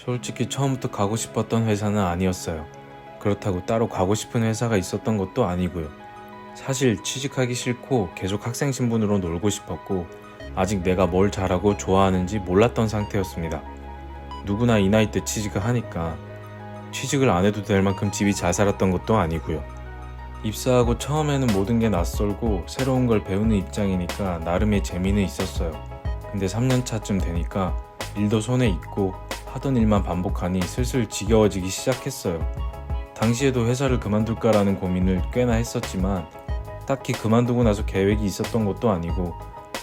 솔직히 처음부터 가고 싶었던 회사는 아니었어요. 그렇다고 따로 가고 싶은 회사가 있었던 것도 아니고요. 사실 취직하기 싫고 계속 학생 신분으로 놀고 싶었고 아직 내가 뭘 잘하고 좋아하는지 몰랐던 상태였습니다. 누구나 이 나이 때 취직을 하니까 취직을 안 해도 될 만큼 집이 잘 살았던 것도 아니고요. 입사하고 처음에는 모든 게 낯설고 새로운 걸 배우는 입장이니까 나름의 재미는 있었어요. 근데 3년차쯤 되니까 일도 손에 익고 하던 일만 반복하니 슬슬 지겨워지기 시작했어요. 당시에도 회사를 그만둘까라는 고민을 꽤나 했었지만 딱히 그만두고 나서 계획이 있었던 것도 아니고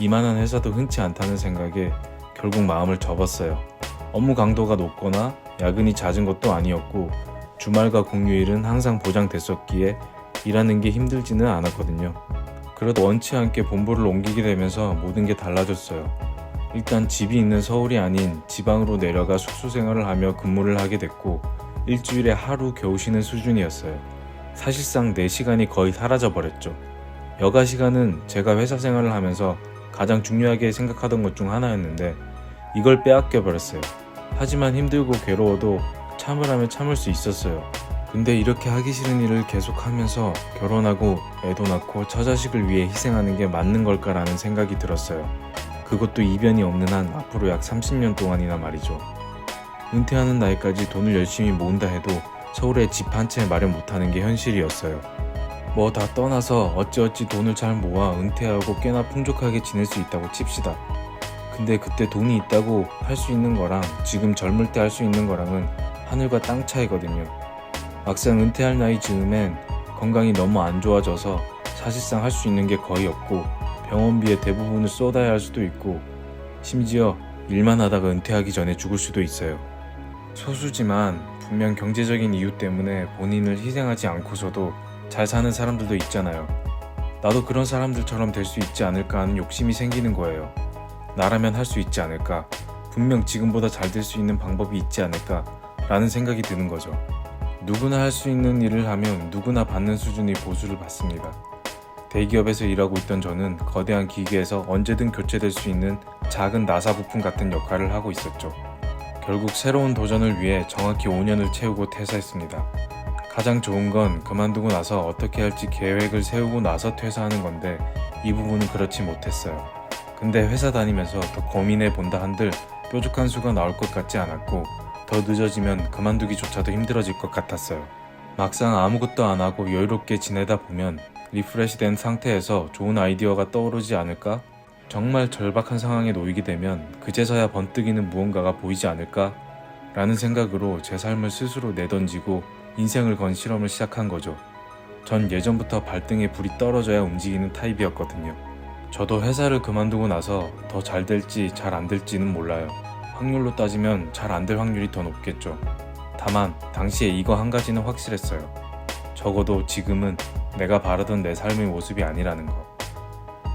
이만한 회사도 흔치 않다는 생각에 결국 마음을 접었어요. 업무 강도가 높거나 야근이 잦은 것도 아니었고 주말과 공휴일은 항상 보장됐었기에 일하는 게 힘들지는 않았거든요. 그래도 원치 않게 본부를 옮기게 되면서 모든 게 달라졌어요. 일단 집이 있는 서울이 아닌 지방으로 내려가 숙소 생활을 하며 근무를 하게 됐고 일주일에 하루 겨우 쉬는 수준이었어요. 사실상 내 시간이 거의 사라져버렸죠. 여가 시간은 제가 회사 생활을 하면서 가장 중요하게 생각하던 것 중 하나였는데 이걸 빼앗겨 버렸어요. 하지만 힘들고 괴로워도 참으라면 참을 수 있었어요. 근데 이렇게 하기 싫은 일을 계속하면서 결혼하고 애도 낳고 처자식을 위해 희생하는 게 맞는 걸까라는 생각이 들었어요. 그것도 이변이 없는 한 앞으로 약 30년 동안이나 말이죠. 은퇴하는 나이까지 돈을 열심히 모은다 해도 서울에 집 한 채 마련 못하는 게 현실이었어요. 뭐 다 떠나서 어찌어찌 돈을 잘 모아 은퇴하고 꽤나 풍족하게 지낼 수 있다고 칩시다. 근데 그때 돈이 있다고 할 수 있는 거랑 지금 젊을 때 할 수 있는 거랑은 하늘과 땅 차이거든요. 막상 은퇴할 나이 즈음엔 건강이 너무 안 좋아져서 사실상 할 수 있는 게 거의 없고 병원비의 대부분을 쏟아야 할 수도 있고 심지어 일만 하다가 은퇴하기 전에 죽을 수도 있어요. 소수지만 분명 경제적인 이유 때문에 본인을 희생하지 않고서도 잘 사는 사람들도 있잖아요. 나도 그런 사람들처럼 될 수 있지 않을까 하는 욕심이 생기는 거예요. 나라면 할 수 있지 않을까? 분명 지금보다 잘 될 수 있는 방법이 있지 않을까? 라는 생각이 드는 거죠. 누구나 할 수 있는 일을 하면 누구나 받는 수준의 보수를 받습니다. 대기업에서 일하고 있던 저는 거대한 기계에서 언제든 교체될 수 있는 작은 나사 부품 같은 역할을 하고 있었죠. 결국 새로운 도전을 위해 정확히 5년을 채우고 퇴사했습니다. 가장 좋은 건 그만두고 나서 어떻게 할지 계획을 세우고 나서 퇴사하는 건데 이 부분은 그렇지 못했어요. 근데 회사 다니면서 더 고민해 본다 한들 뾰족한 수가 나올 것 같지 않았고 더 늦어지면 그만두기조차도 힘들어질 것 같았어요. 막상 아무것도 안 하고 여유롭게 지내다 보면 리프레시된 상태에서 좋은 아이디어가 떠오르지 않을까? 정말 절박한 상황에 놓이게 되면 그제서야 번뜩이는 무언가가 보이지 않을까? 라는 생각으로 제 삶을 스스로 내던지고 인생을 건 실험을 시작한 거죠. 전 예전부터 발등에 불이 떨어져야 움직이는 타입이었거든요. 저도 회사를 그만두고 나서 더 잘 될지 잘 안 될지는 몰라요. 확률로 따지면 잘 안 될 확률이 더 높겠죠. 다만 당시에 이거 한 가지는 확실했어요. 적어도 지금은 내가 바라던 내 삶의 모습이 아니라는 거.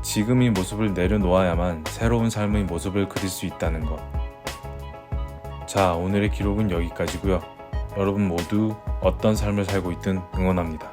지금의 모습을 내려놓아야만 새로운 삶의 모습을 그릴 수 있다는 거. 자, 오늘의 기록은 여기까지고요. 여러분 모두 어떤 삶을 살고 있든 응원합니다.